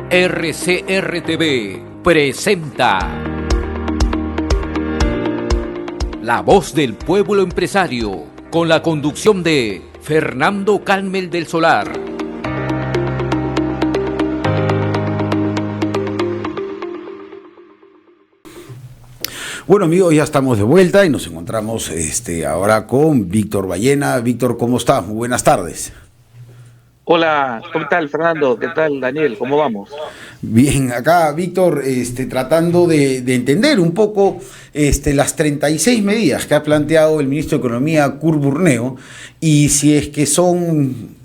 RCR-TV presenta La Voz del Pueblo Empresario, con la conducción de Fernando Calmel del Solar. Bueno, amigos, ya estamos de vuelta y nos encontramos ahora con Víctor Ballena. Víctor, ¿cómo estás? Muy buenas tardes. Hola, ¿cómo tal, Fernando? ¿Qué tal, Daniel? ¿Cómo vamos? Bien, acá, Víctor, tratando de entender un poco las 36 medidas que ha planteado el ministro de Economía, Kurt Burneo, y si es que son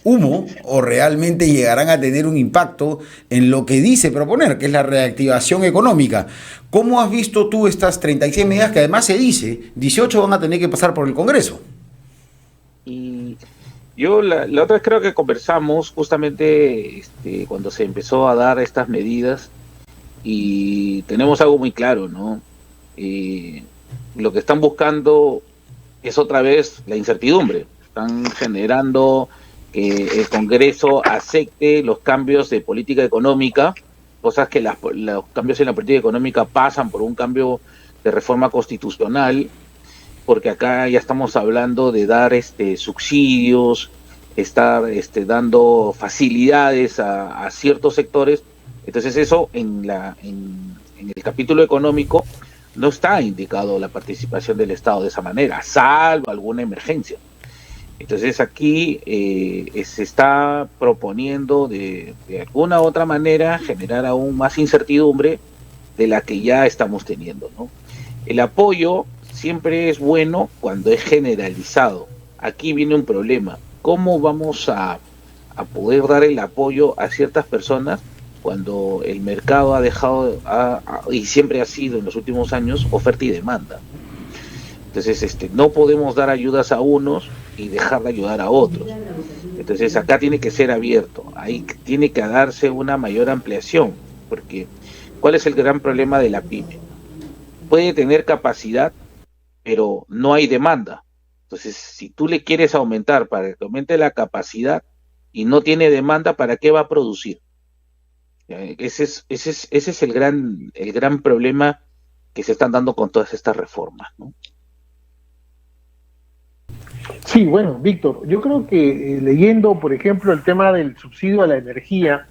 humo o realmente llegarán a tener un impacto en lo que dice proponer, que es la reactivación económica. ¿Cómo has visto tú estas 36 medidas que además se dice 18 van a tener que pasar por el Congreso? Y yo la otra vez creo que conversamos justamente cuando se empezó a dar estas medidas y tenemos algo muy claro, ¿no? Lo que están buscando es otra vez la incertidumbre. Están generando que el Congreso acepte los cambios de política económica, cosas que los cambios en la política económica pasan por un cambio de reforma constitucional, porque acá ya estamos hablando de dar subsidios, estar dando facilidades a ciertos sectores. Entonces eso en el capítulo económico no está indicado la participación del Estado de esa manera, salvo alguna emergencia. Entonces aquí se está proponiendo de alguna u otra manera generar aún más incertidumbre de la que ya estamos teniendo, ¿no? El apoyo siempre es bueno cuando es generalizado. Aquí viene un problema. ¿Cómo vamos a poder dar el apoyo a ciertas personas cuando el mercado ha dejado, y siempre ha sido en los últimos años, oferta y demanda? Entonces no podemos dar ayudas a unos y dejar de ayudar a otros. Entonces acá tiene que ser abierto, ahí tiene que darse una mayor ampliación, porque ¿cuál es el gran problema de la pyme? Puede tener capacidad, pero no hay demanda. Entonces, si tú le quieres aumentar para que aumente la capacidad y no tiene demanda, ¿para qué va a producir? Ese es el gran problema que se están dando con todas estas reformas, ¿no? Sí, bueno, Víctor, yo creo que leyendo, por ejemplo, el tema del subsidio a la energía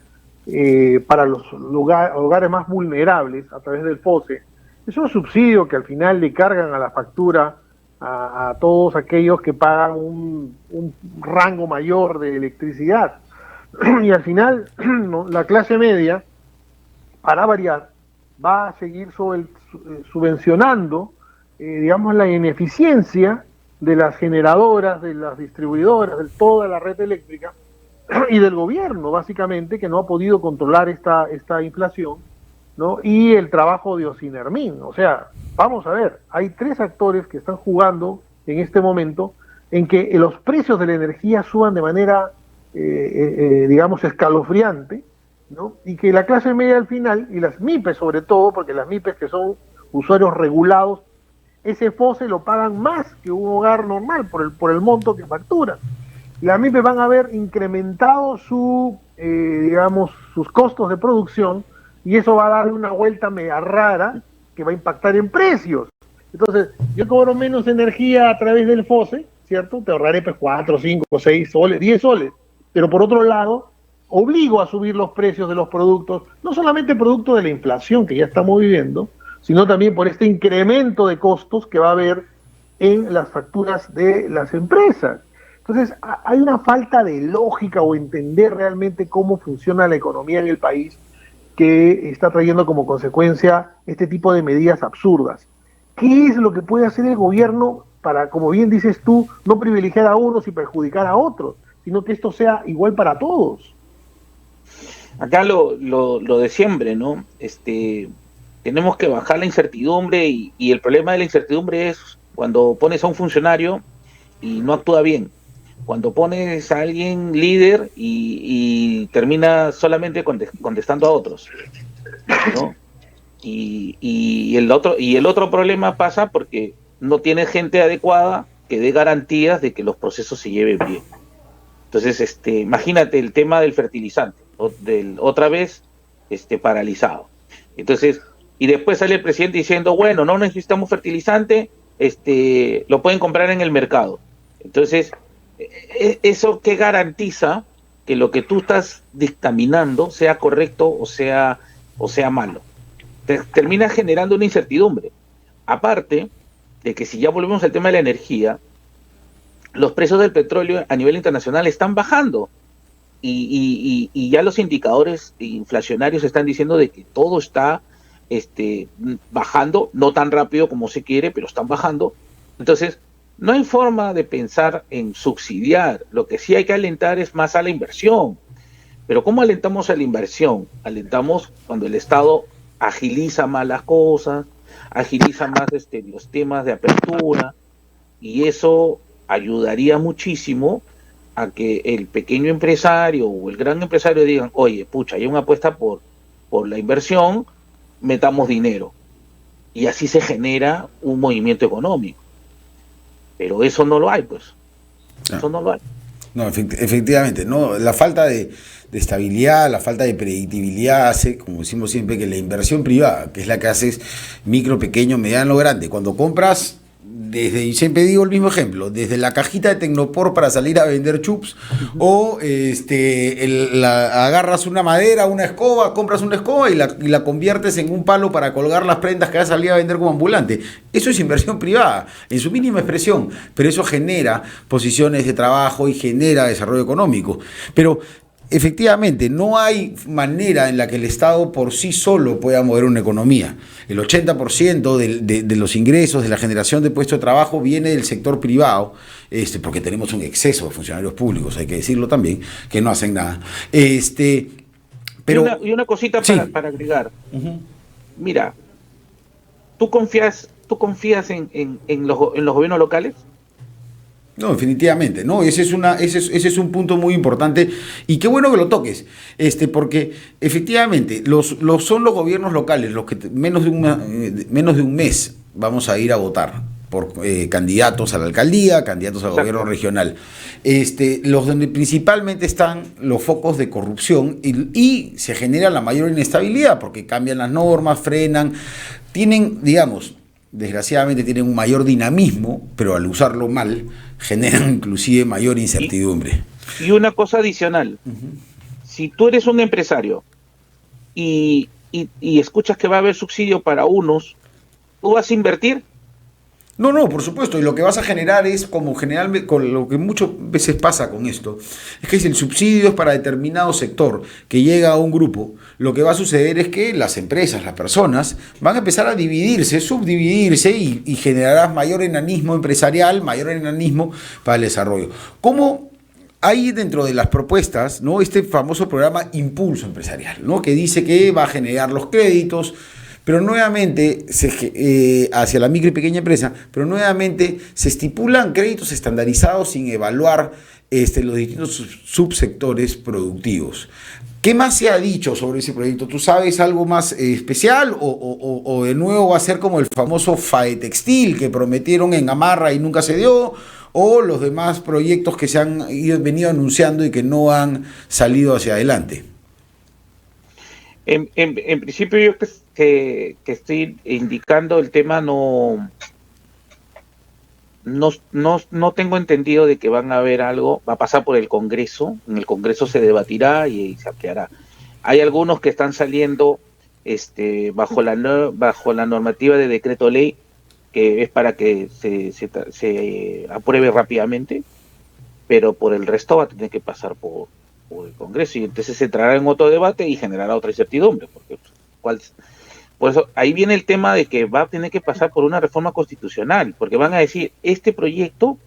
para los hogares más vulnerables a través del FOSE, es un subsidio que al final le cargan a la factura a todos aquellos que pagan un rango mayor de electricidad. Y al final, la clase media, para variar, va a seguir subvencionando, digamos, la ineficiencia de las generadoras, de las distribuidoras, de toda la red eléctrica y del gobierno, básicamente, que no ha podido controlar esta inflación, ¿no? Y el trabajo de Ocinermin. O sea, vamos a ver, hay tres actores que están jugando en este momento en que los precios de la energía suban de manera, digamos, escalofriante, ¿no? Y que la clase media al final, y las MIPES sobre todo, porque las MIPES que son usuarios regulados, ese FOSE lo pagan más que un hogar normal por el monto que facturan. Las MIPES van a ver incrementado digamos, sus costos de producción, y eso va a darle una vuelta media rara que va a impactar en precios. Entonces, yo cobro menos energía a través del FOSE, ¿cierto? Te ahorraré pues 4, 5, 6 soles, 10 soles. Pero por otro lado, obligo a subir los precios de los productos, no solamente producto de la inflación que ya estamos viviendo, sino también por este incremento de costos que va a haber en las facturas de las empresas. Entonces, hay una falta de lógica o entender realmente cómo funciona la economía en el país, que está trayendo como consecuencia este tipo de medidas absurdas. ¿Qué es lo que puede hacer el gobierno para, como bien dices tú, no privilegiar a unos y perjudicar a otros, sino que esto sea igual para todos? Acá lo de siempre, ¿no? Tenemos que bajar la incertidumbre y el problema de la incertidumbre es cuando pones a un funcionario y no actúa bien. Cuando pones a alguien líder y termina solamente contestando a otros, ¿no? Y el otro problema pasa porque no tiene gente adecuada que dé garantías de que los procesos se lleven bien. Entonces, imagínate el tema del fertilizante. Otra vez paralizado. Entonces, y después sale el presidente diciendo, bueno, no necesitamos fertilizante, lo pueden comprar en el mercado. Entonces, ¿eso qué garantiza que lo que tú estás dictaminando sea correcto o sea malo? Termina generando una incertidumbre. Aparte de que si ya volvemos al tema de la energía, los precios del petróleo a nivel internacional están bajando y ya los indicadores inflacionarios están diciendo de que todo está bajando, no tan rápido como se quiere, pero están bajando. Entonces, no hay forma de pensar en subsidiar. Lo que sí hay que alentar es más a la inversión. Pero ¿cómo alentamos a la inversión? Alentamos cuando el Estado agiliza más las cosas, agiliza más los temas de apertura, y eso ayudaría muchísimo a que el pequeño empresario o el gran empresario digan, oye, pucha, hay una apuesta por la inversión, metamos dinero. Y así se genera un movimiento económico. Pero eso no lo hay, pues. Eso no lo hay. No, efectivamente, no, la falta de estabilidad, la falta de predictibilidad hace, como decimos siempre, que la inversión privada, que es la que haces micro, pequeño, mediano, grande, cuando compras, y siempre digo el mismo ejemplo, desde la cajita de Tecnopor para salir a vender chups, o agarras una madera, una escoba, compras una escoba y la conviertes en un palo para colgar las prendas que vas a salir a vender como ambulante. Eso es inversión privada, en su mínima expresión, pero eso genera posiciones de trabajo y genera desarrollo económico. Pero efectivamente, no hay manera en la que el Estado por sí solo pueda mover una economía. El 80% de los ingresos, de la generación de puestos de trabajo viene del sector privado, porque tenemos un exceso de funcionarios públicos, hay que decirlo también, que no hacen nada. Pero, y una cosita sí, para agregar. Mira, ¿tú confías en los gobiernos locales? No, definitivamente, no, ese es un punto muy importante y qué bueno que lo toques, porque efectivamente son los gobiernos locales los que menos de un mes vamos a ir a votar por candidatos a la alcaldía, candidatos al gobierno regional, los donde principalmente están los focos de corrupción y se genera la mayor inestabilidad porque cambian las normas, frenan, tienen, digamos, desgraciadamente tienen un mayor dinamismo, pero al usarlo mal generan inclusive mayor incertidumbre. Y una cosa adicional, si tú eres un empresario y escuchas que va a haber subsidio para unos, ¿tú vas a invertir? No, por supuesto, y lo que vas a generar es, como generalmente, con lo que muchas veces pasa con esto, es que si el subsidio es para determinado sector que llega a un grupo, lo que va a suceder es que las empresas, las personas, van a empezar a dividirse, subdividirse y generarás mayor enanismo empresarial, mayor enanismo para el desarrollo. ¿Cómo hay dentro de las propuestas, ¿no?, este famoso programa Impulso Empresarial, ¿no?, que dice que va a generar los créditos, pero nuevamente hacia la micro y pequeña empresa, pero nuevamente se estipulan créditos estandarizados sin evaluar los distintos subsectores productivos. ¿Qué más se ha dicho sobre ese proyecto? ¿Tú sabes algo más especial o de nuevo va a ser como el famoso FAETextil que prometieron en Gamarra y nunca se dio, o los demás proyectos que se han venido anunciando y que no han salido hacia adelante? En principio yo que estoy indicando el tema no tengo entendido de que van a haber algo, va a pasar por el Congreso, en el Congreso se debatirá y se ampliará. Hay algunos que están saliendo bajo la normativa de decreto ley, que es para que se apruebe rápidamente, pero por el resto va a tener que pasar por el Congreso y entonces se entrará en otro debate y generará otra incertidumbre, porque por eso ahí viene el tema de que va a tener que pasar por una reforma constitucional, porque van a decir, este proyecto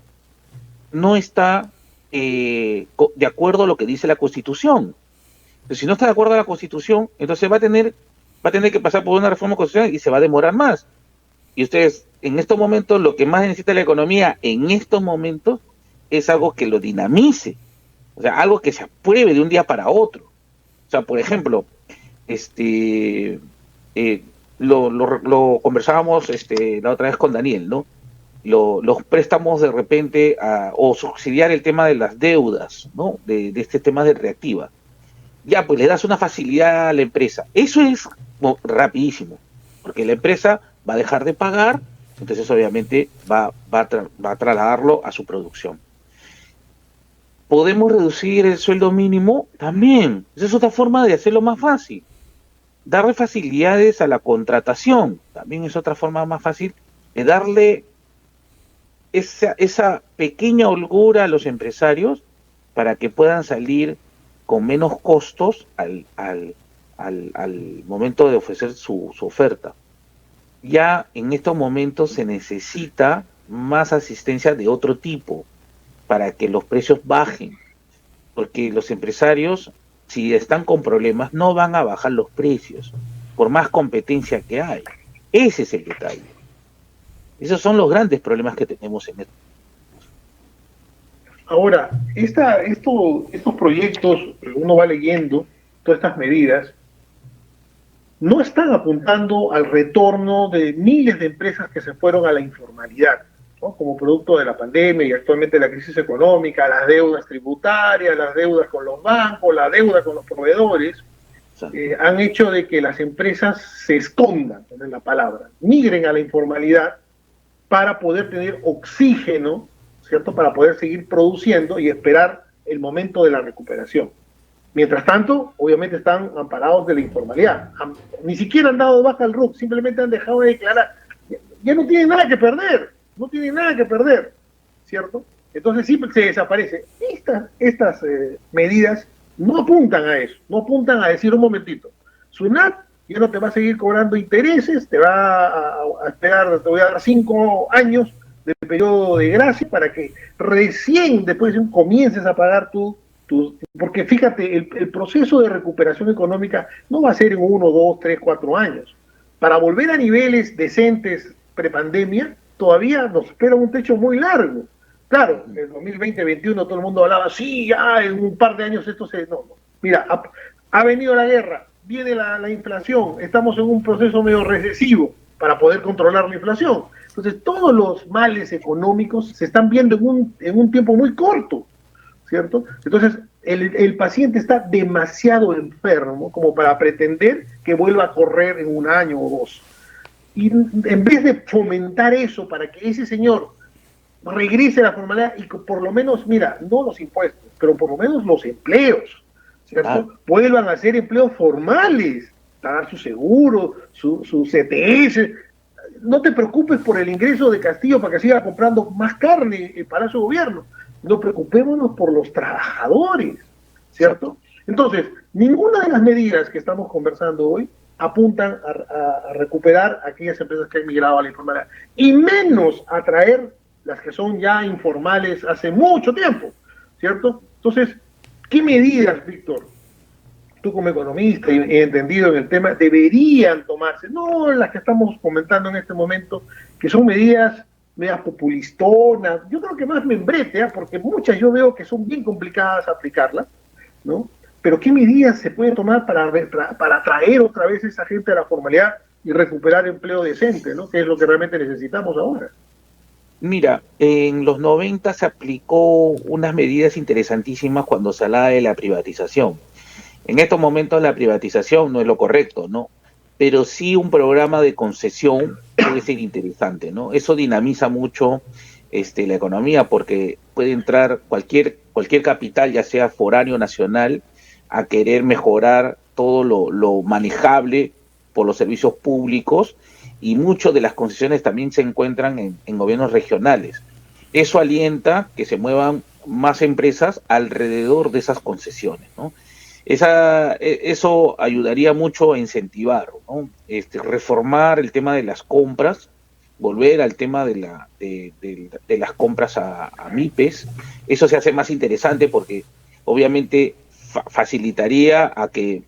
no está de acuerdo a lo que dice la Constitución. Entonces, si no está de acuerdo a la Constitución, entonces va a tener que pasar por una reforma constitucional y se va a demorar más. Y ustedes, en estos momentos, lo que más necesita la economía en estos momentos es algo que lo dinamice. O sea, algo que se apruebe de un día para otro. O sea, por ejemplo, lo conversábamos la otra vez con Daniel, ¿no? Los préstamos de repente o subsidiar el tema de las deudas, ¿no? De este tema de reactiva. ya pues le das una facilidad a la empresa. Eso es rapidísimo, porque la empresa va a dejar de pagar, entonces obviamente va a trasladarlo a su producción. ¿Podemos reducir el sueldo mínimo? También. Esa es otra forma de hacerlo más fácil. Darle facilidades a la contratación, también es otra forma más fácil de darle esa pequeña holgura a los empresarios para que puedan salir con menos costos al momento de ofrecer su oferta. Ya en estos momentos se necesita más asistencia de otro tipo para que los precios bajen, porque los empresarios, si están con problemas, no van a bajar los precios, por más competencia que hay. Ese es el detalle. Esos son los grandes problemas que tenemos en esto. Ahora, estos proyectos, uno va leyendo todas estas medidas, no están apuntando al retorno de miles de empresas que se fueron a la informalidad, ¿no? Como producto de la pandemia y actualmente la crisis económica, las deudas tributarias, las deudas con los bancos, la deuda con los proveedores, han hecho de que las empresas se escondan, esa es la palabra, migren a la informalidad para poder tener oxígeno, ¿cierto? Para poder seguir produciendo y esperar el momento de la recuperación. Mientras tanto, obviamente están amparados de la informalidad. Ni siquiera han dado baja al RUC, simplemente han dejado de declarar. Ya no tienen nada que perder, no tienen nada que perder, ¿cierto? Entonces sí se desaparece. Estas medidas no apuntan a eso, no apuntan a decir un momentito, SUNAT ya no te va a seguir cobrando intereses, te va a esperar, te voy a dar 5 años de periodo de gracia para que recién después comiences a pagar porque fíjate, el proceso de recuperación económica no va a ser en 1, 2, 3, 4 años. Para volver a niveles decentes prepandemia, todavía nos espera un techo muy largo. Claro, en el 2020-2021 todo el mundo hablaba, sí, ya en un par de años esto se... No. Mira, ha venido la guerra, viene la inflación, estamos en un proceso medio recesivo para poder controlar la inflación. Entonces, todos los males económicos se están viendo en un tiempo muy corto, ¿cierto? Entonces, el paciente está demasiado enfermo como para pretender que vuelva a correr en 1 año o 2. Y en vez de fomentar eso para que ese señor regrese a la formalidad y que por lo menos, mira, no los impuestos, pero por lo menos los empleos, ¿cierto? Vuelvan a ser empleos formales, pagar su seguro, su CTS. No te preocupes por el ingreso de Castillo para que siga comprando más carne para su gobierno. No preocupémonos por los trabajadores, ¿cierto? Entonces, ninguna de las medidas que estamos conversando hoy apuntan a recuperar aquellas empresas que han migrado a la informalidad, y menos a traer las que son ya informales hace mucho tiempo, ¿cierto? Entonces, ¿qué medidas, Víctor, tú como economista y entendido en el tema, deberían tomarse? No las que estamos comentando en este momento, que son medidas populistonas, yo creo que más membrete, porque muchas yo veo que son bien complicadas aplicarlas, ¿no? Pero ¿qué medidas se pueden tomar para atraer otra vez a esa gente a la formalidad y recuperar empleo decente, ¿no? Que es lo que realmente necesitamos ahora. Mira, en los 90 se aplicó unas medidas interesantísimas cuando se hablaba de la privatización. En estos momentos la privatización no es lo correcto, ¿no? Pero sí un programa de concesión puede ser interesante, ¿no? Eso dinamiza mucho la economía porque puede entrar cualquier capital, ya sea foráneo o nacional, a querer mejorar todo lo manejable por los servicios públicos, y muchas de las concesiones también se encuentran en gobiernos regionales. Eso alienta que se muevan más empresas alrededor de esas concesiones, ¿no? Eso ayudaría mucho a incentivar, ¿no? Reformar el tema de las compras, volver al tema de las compras a MIPES. Eso se hace más interesante porque obviamente facilitaría a que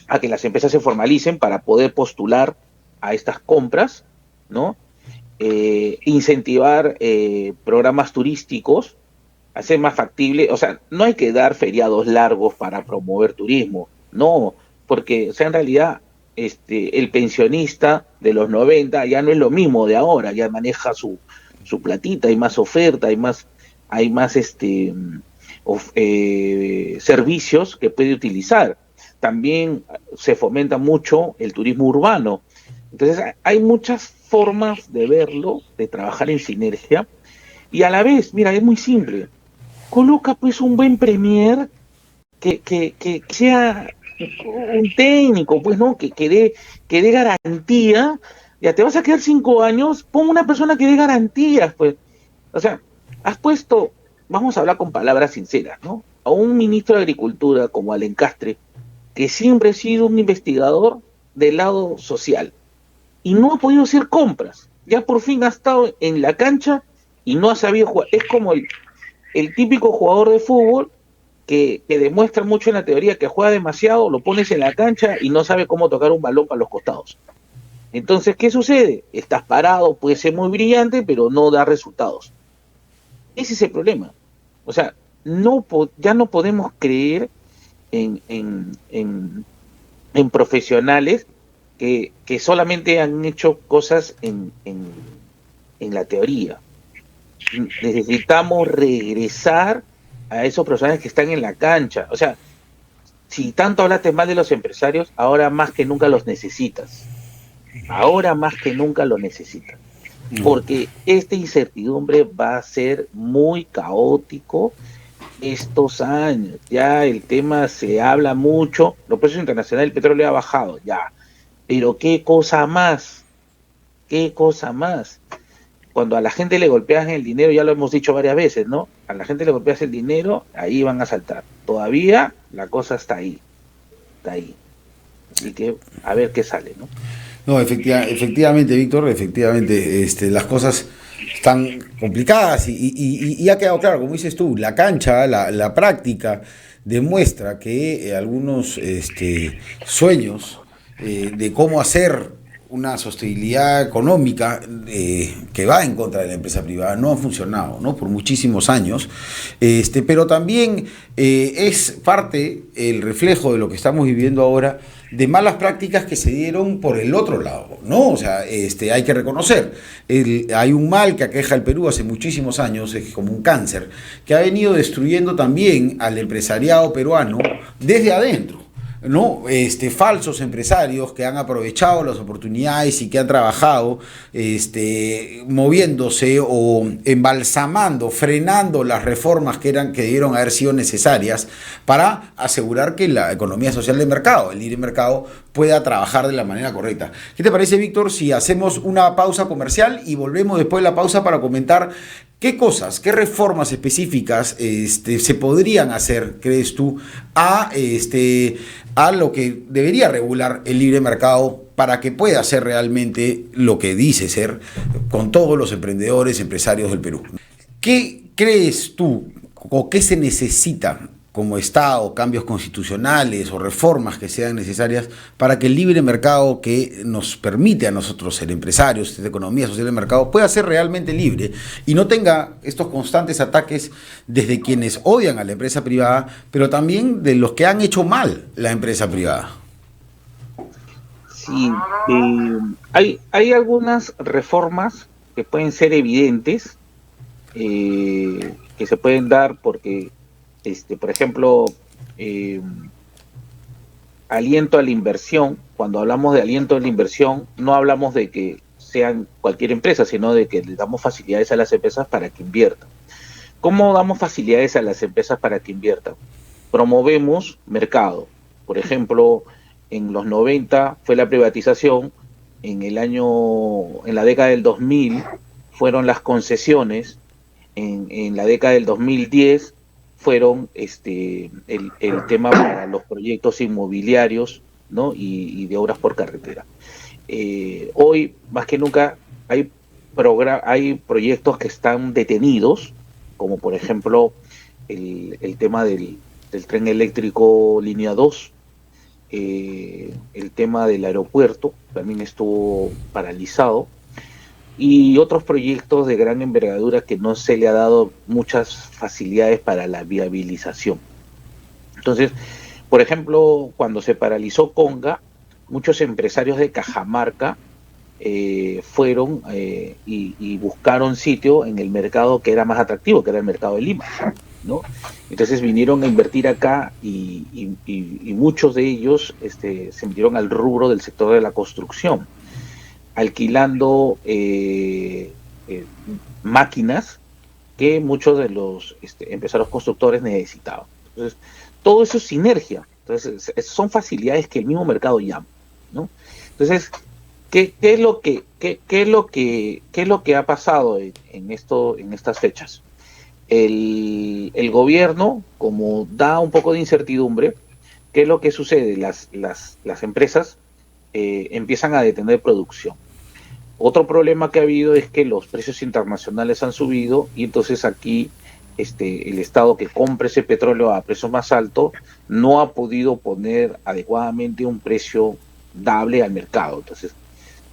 las empresas se formalicen para poder postular a estas compras, ¿no? Incentivar programas turísticos, hacer más factible, o sea, no hay que dar feriados largos para promover turismo, no, porque, o sea, en realidad el pensionista de los 90 ya no es lo mismo de ahora, ya maneja su platita, hay más oferta, hay más servicios que puede utilizar. También se fomenta mucho el turismo urbano. Entonces hay muchas formas de verlo, de trabajar en sinergia, y a la vez, mira, es muy simple. Coloca pues un buen premier que sea un técnico, pues, ¿no? Que dé garantía. Ya te vas a quedar 5 años, pon una persona que dé garantías, pues. O sea, has puesto, vamos a hablar con palabras sinceras, ¿no? A un ministro de Agricultura como Alencastre, que siempre ha sido un investigador del lado social, y no ha podido hacer compras. Ya por fin ha estado en la cancha y no ha sabido jugar. Es como el típico jugador de fútbol que demuestra mucho en la teoría que juega demasiado, lo pones en la cancha y no sabe cómo tocar un balón para los costados. Entonces, ¿qué sucede? Estás parado, puede ser muy brillante, pero no da resultados. Ese es el problema. O sea, ya no podemos creer en profesionales que solamente han hecho cosas en la teoría. Necesitamos regresar a esos profesionales que están en la cancha. O sea, si tanto hablaste mal de los empresarios, ahora más que nunca los necesitas. Ahora más que nunca los necesitas. Porque esta incertidumbre va a ser muy caótico estos años. Ya el tema se habla mucho, los precios internacionales del petróleo ha bajado, ya. Pero ¿qué cosa más? ¿Qué cosa más? Cuando a la gente le golpeas el dinero, ya lo hemos dicho varias veces, ¿no? A la gente le golpeas el dinero, ahí van a saltar. Todavía la cosa está ahí. Está ahí. Así que a ver qué sale, ¿no? No, efectivamente, Víctor, efectivamente, las cosas están complicadas y ha quedado claro, como dices tú, la cancha, la práctica demuestra que algunos sueños de cómo hacer una sostenibilidad económica que va en contra de la empresa privada no han funcionado, ¿no? Por muchísimos años, pero también es parte, el reflejo de lo que estamos viviendo ahora, de malas prácticas que se dieron por el otro lado, ¿no? O sea, hay que reconocer, hay un mal que aqueja al Perú hace muchísimos años, es como un cáncer, que ha venido destruyendo también al empresariado peruano desde adentro, ¿no? Falsos empresarios que han aprovechado las oportunidades y que han trabajado moviéndose o embalsamando, frenando las reformas que debieron haber sido necesarias para asegurar que la economía social de mercado, el libre mercado, pueda trabajar de la manera correcta. ¿Qué te parece, Víctor, si hacemos una pausa comercial y volvemos después de la pausa para comentar qué cosas, qué reformas específicas se podrían hacer, crees tú, a lo que debería regular el libre mercado para que pueda ser realmente lo que dice ser con todos los emprendedores, empresarios del Perú? ¿Qué crees tú o qué se necesita como Estado, cambios constitucionales o reformas que sean necesarias para que el libre mercado que nos permite a nosotros ser empresarios, esta economía social del mercado, pueda ser realmente libre y no tenga estos constantes ataques desde quienes odian a la empresa privada, pero también de los que han hecho mal la empresa privada? Sí, hay algunas reformas que pueden ser evidentes, que se pueden dar porque por ejemplo, aliento a la inversión. Cuando hablamos de aliento a la inversión, no hablamos de que sean cualquier empresa, sino de que le damos facilidades a las empresas para que inviertan. ¿Cómo damos facilidades a las empresas para que inviertan? Promovemos mercado. Por ejemplo, en los 90 fue la privatización, en la década del 2000 fueron las concesiones, en la década del 2010 fueron el tema para los proyectos inmobiliarios, ¿no? y de obras por carretera. Hoy, más que nunca, hay proyectos que están detenidos, como por ejemplo el tema del tren eléctrico línea 2, el tema del aeropuerto también estuvo paralizado, y otros proyectos de gran envergadura que no se le ha dado muchas facilidades para la viabilización. Entonces, por ejemplo, cuando se paralizó Conga, muchos empresarios de Cajamarca fueron y buscaron sitio en el mercado que era más atractivo, que era el mercado de Lima, ¿no? Entonces, Entonces vinieron a invertir acá y muchos de ellos se metieron al rubro del sector de la construcción, alquilando máquinas que muchos de los empresarios constructores necesitaban. Entonces, todo eso es sinergia. Entonces, son facilidades que el mismo mercado llama, ¿no? Entonces, ¿qué es lo que ha pasado en estas fechas? El gobierno, como da un poco de incertidumbre, ¿qué es lo que sucede? Las empresas empiezan a detener producción. Otro problema que ha habido es que los precios internacionales han subido y entonces aquí el Estado que compra ese petróleo a precios más altos no ha podido poner adecuadamente un precio dable al mercado. Entonces,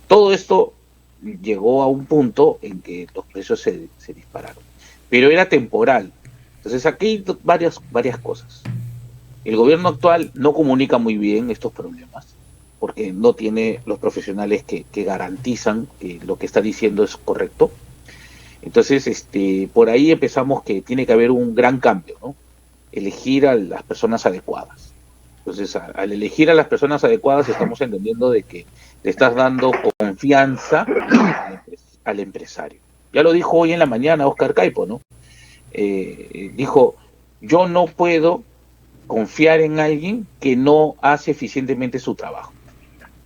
todo esto llegó a un punto en que los precios se dispararon. Pero era temporal. Entonces, aquí hay varias cosas. El gobierno actual no comunica muy bien estos problemas, porque no tiene los profesionales que garantizan que lo que está diciendo es correcto. Entonces, por ahí empezamos que tiene que haber un gran cambio, ¿no? Elegir a las personas adecuadas. Entonces, al elegir a las personas adecuadas, estamos entendiendo de que le estás dando confianza al empresario. Ya lo dijo hoy en la mañana Oscar Caipo, ¿no? Dijo, yo no puedo confiar en alguien que no hace eficientemente su trabajo.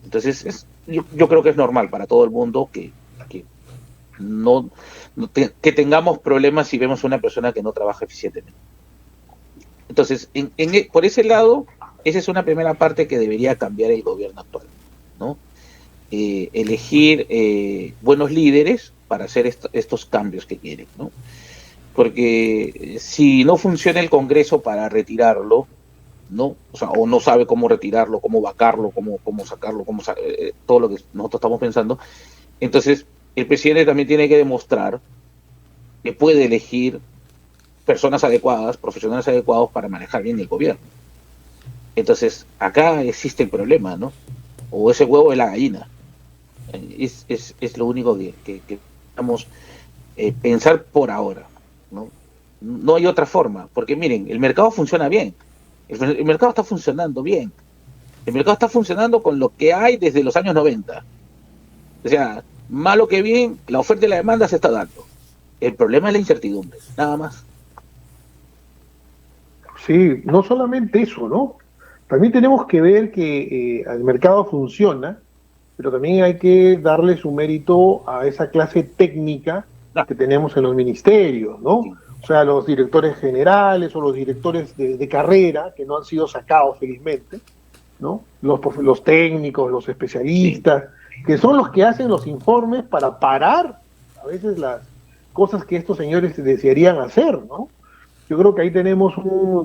Entonces, yo creo que es normal para todo el mundo que tengamos problemas si vemos a una persona que no trabaja eficientemente. Entonces, por ese lado, esa es una primera parte que debería cambiar el gobierno actual, ¿no? Elegir buenos líderes para hacer estos cambios que quieren, ¿no? Porque si no funciona el Congreso para retirarlo, ¿no? O sea, o no sabe cómo retirarlo, cómo vacarlo, cómo sacarlo, todo lo que nosotros estamos pensando, entonces el presidente también tiene que demostrar que puede elegir personas adecuadas, profesionales adecuados para manejar bien el gobierno. Entonces, acá existe el problema, ¿no? O ese huevo de la gallina. Es lo único que vamos a pensar por ahora, ¿no? No hay otra forma, porque miren, el mercado funciona bien. El mercado está funcionando bien. El mercado está funcionando con lo que hay desde los años 90. O sea, malo que bien, la oferta y la demanda se está dando. El problema es la incertidumbre, nada más. Sí, no solamente eso, ¿no? También tenemos que ver que el mercado funciona, pero también hay que darle su mérito a esa clase técnica que tenemos en los ministerios, ¿no? Sí. O sea, los directores generales o los directores de carrera, que no han sido sacados felizmente, ¿no? Los técnicos, los especialistas, que son los que hacen los informes para parar a veces las cosas que estos señores desearían hacer, ¿no? Yo creo que ahí tenemos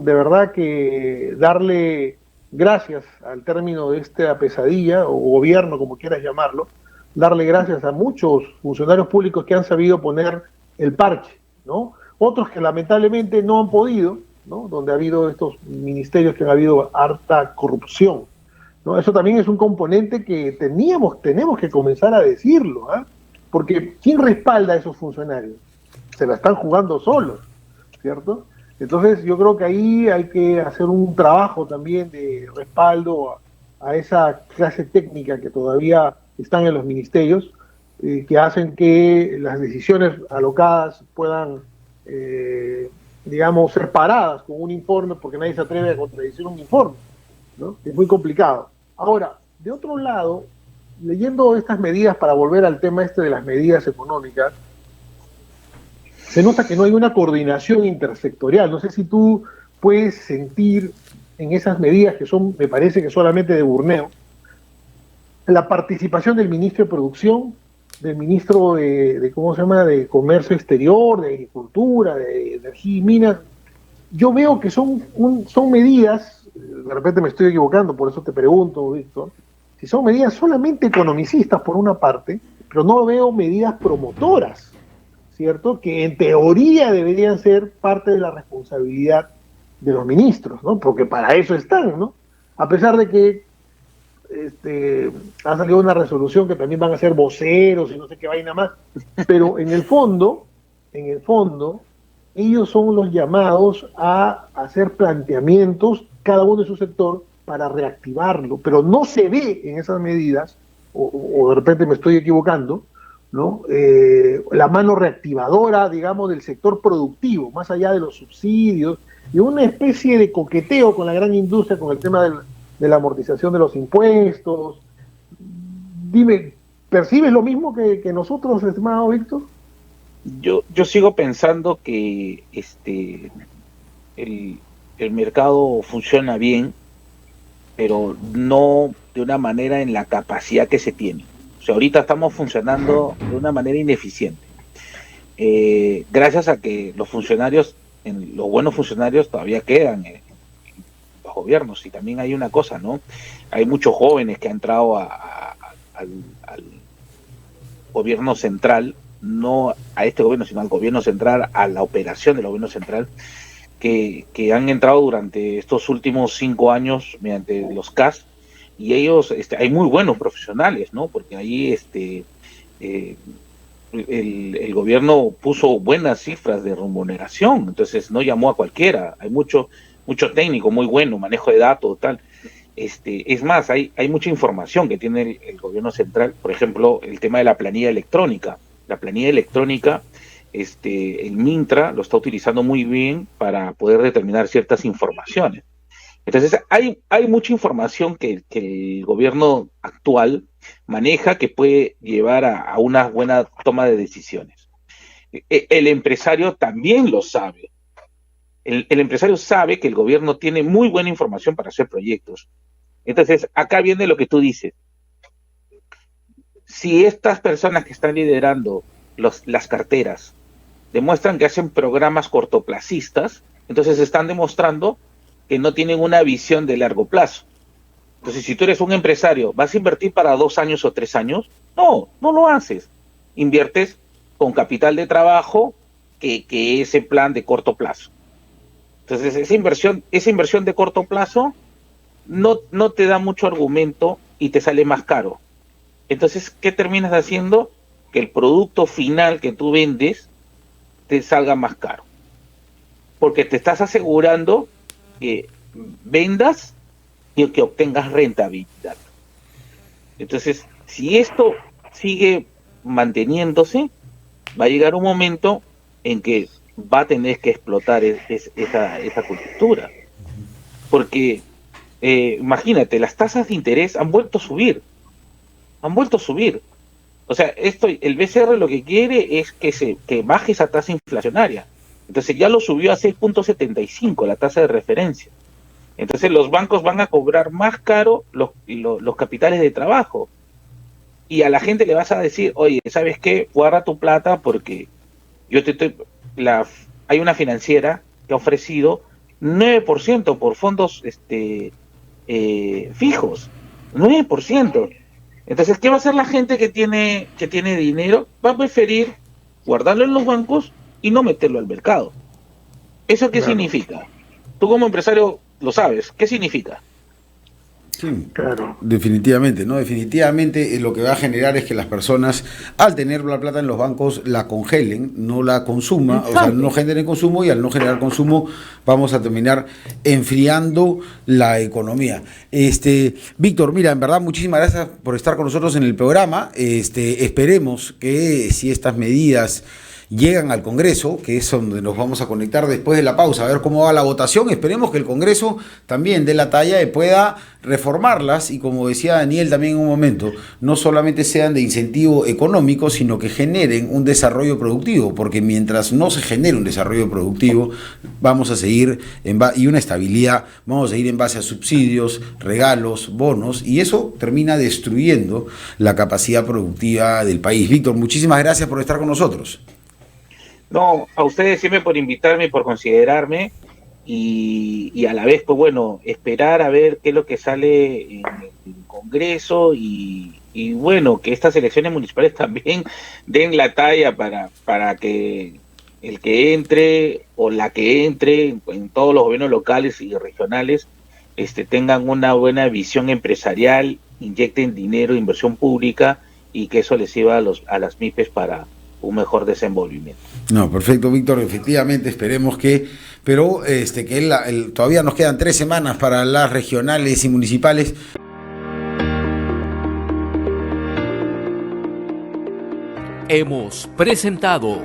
de verdad que darle gracias al término de esta pesadilla, o gobierno, como quieras llamarlo, darle gracias a muchos funcionarios públicos que han sabido poner el parche, ¿no? Otros que lamentablemente no han podido, ¿no? Donde ha habido estos ministerios que han habido harta corrupción, ¿no? Eso también es un componente que tenemos que comenzar a decirlo, ¿eh? Porque ¿quién respalda a esos funcionarios? Se la están jugando solos, ¿cierto? Entonces yo creo que ahí hay que hacer un trabajo también de respaldo a esa clase técnica que todavía están en los ministerios, que hacen que las decisiones alocadas puedan, digamos, ser paradas con un informe, porque nadie se atreve a contradecir un informe, ¿no? Es muy complicado. Ahora, de otro lado, leyendo estas medidas, para volver al tema de las medidas económicas, se nota que no hay una coordinación intersectorial. No sé si tú puedes sentir en esas medidas que son, me parece que solamente de burneo, la participación del ministro de Producción, del ministro de ¿cómo se llama?, de Comercio Exterior, de Agricultura, de Energía y Minas. Yo veo que son medidas, de repente me estoy equivocando, por eso te pregunto, Víctor, si son medidas solamente economicistas por una parte, pero no veo medidas promotoras, ¿cierto? Que en teoría deberían ser parte de la responsabilidad de los ministros, ¿no? Porque para eso están, ¿no? A pesar de que ha salido una resolución que también van a ser voceros y no sé qué vaina más, pero en el fondo, ellos son los llamados a hacer planteamientos, cada uno de su sector, para reactivarlo, pero no se ve en esas medidas, o de repente me estoy equivocando, ¿no? La mano reactivadora, digamos, del sector productivo, más allá de los subsidios, y una especie de coqueteo con la gran industria, con el tema de la amortización de los impuestos. Dime, ¿percibes lo mismo que nosotros, estimado Víctor? Yo sigo pensando que el mercado funciona bien, pero no de una manera en la capacidad que se tiene. O sea, ahorita estamos funcionando de una manera ineficiente. Gracias a que los funcionarios, los buenos funcionarios todavía quedan en los gobiernos. Y también hay una cosa, ¿no? Hay muchos jóvenes que han entrado al gobierno central, no a este gobierno, sino al gobierno central, a la operación del gobierno central, que han entrado durante estos últimos 5 años mediante los CAS, y ellos, hay muy buenos profesionales, ¿no? Porque ahí el gobierno puso buenas cifras de remuneración, entonces no llamó a cualquiera, hay mucho técnico muy bueno, manejo de datos, tal. Es más, hay mucha información que tiene el gobierno central, por ejemplo, el tema de la planilla electrónica. La planilla electrónica, el Mintra lo está utilizando muy bien para poder determinar ciertas informaciones. Entonces, hay mucha información que el gobierno actual maneja que puede llevar a una buena toma de decisiones. El empresario también lo sabe. El empresario sabe que el gobierno tiene muy buena información para hacer proyectos. Entonces, acá viene lo que tú dices. Si estas personas que están liderando las carteras demuestran que hacen programas cortoplacistas, entonces están demostrando que no tienen una visión de largo plazo. Entonces, si tú eres un empresario, ¿vas a invertir para 2 años o 3 años? No lo haces. Inviertes con capital de trabajo que ese plan de corto plazo. Entonces, esa inversión de corto plazo no te da mucho argumento y te sale más caro. Entonces, ¿qué terminas haciendo? Que el producto final que tú vendes te salga más caro. Porque te estás asegurando que vendas y que obtengas rentabilidad. Entonces, si esto sigue manteniéndose, va a llegar un momento en que va a tener que explotar esa cultura. Porque, imagínate, las tasas de interés han vuelto a subir. O sea, el BCR lo que quiere es que baje esa tasa inflacionaria. Entonces ya lo subió a 6.75 la tasa de referencia. Entonces los bancos van a cobrar más caro los capitales de trabajo. Y a la gente le vas a decir, oye, ¿sabes qué? Guarda tu plata porque hay una financiera que ha ofrecido 9% por fondos fijos. 9%. Entonces, ¿qué va a hacer la gente que tiene dinero? Va a preferir guardarlo en los bancos y no meterlo al mercado. ¿Eso qué significa? Tú como empresario lo sabes. ¿Qué significa? Sí, claro. Definitivamente, ¿no? Definitivamente lo que va a generar es que las personas, al tener la plata en los bancos, la congelen, no la consuman, o sea, no generen consumo, y al no generar consumo vamos a terminar enfriando la economía. Víctor, mira, en verdad, muchísimas gracias por estar con nosotros en el programa. Esperemos que si estas medidas llegan al Congreso, que es donde nos vamos a conectar después de la pausa, a ver cómo va la votación. Esperemos que el Congreso también dé la talla y pueda reformarlas, y como decía Daniel también en un momento, no solamente sean de incentivo económico, sino que generen un desarrollo productivo, porque mientras no se genere un desarrollo productivo, vamos a seguir y una estabilidad, vamos a seguir en base a subsidios, regalos, bonos, y eso termina destruyendo la capacidad productiva del país. Víctor, muchísimas gracias por estar con nosotros. No, a ustedes siempre por invitarme, por considerarme, y a la vez, pues bueno, esperar a ver qué es lo que sale en el Congreso, y bueno, que estas elecciones municipales también den la talla para que el que entre o la que entre en todos los gobiernos locales y regionales tengan una buena visión empresarial, inyecten dinero, inversión pública, y que eso les sirva a las MIPES para un mejor desenvolvimiento. No, perfecto, Víctor, efectivamente esperemos que, pero todavía nos quedan 3 semanas para las regionales y municipales. Hemos presentado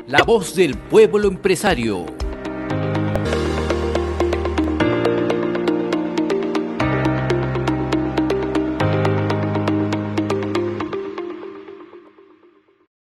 La Voz del Pueblo Empresario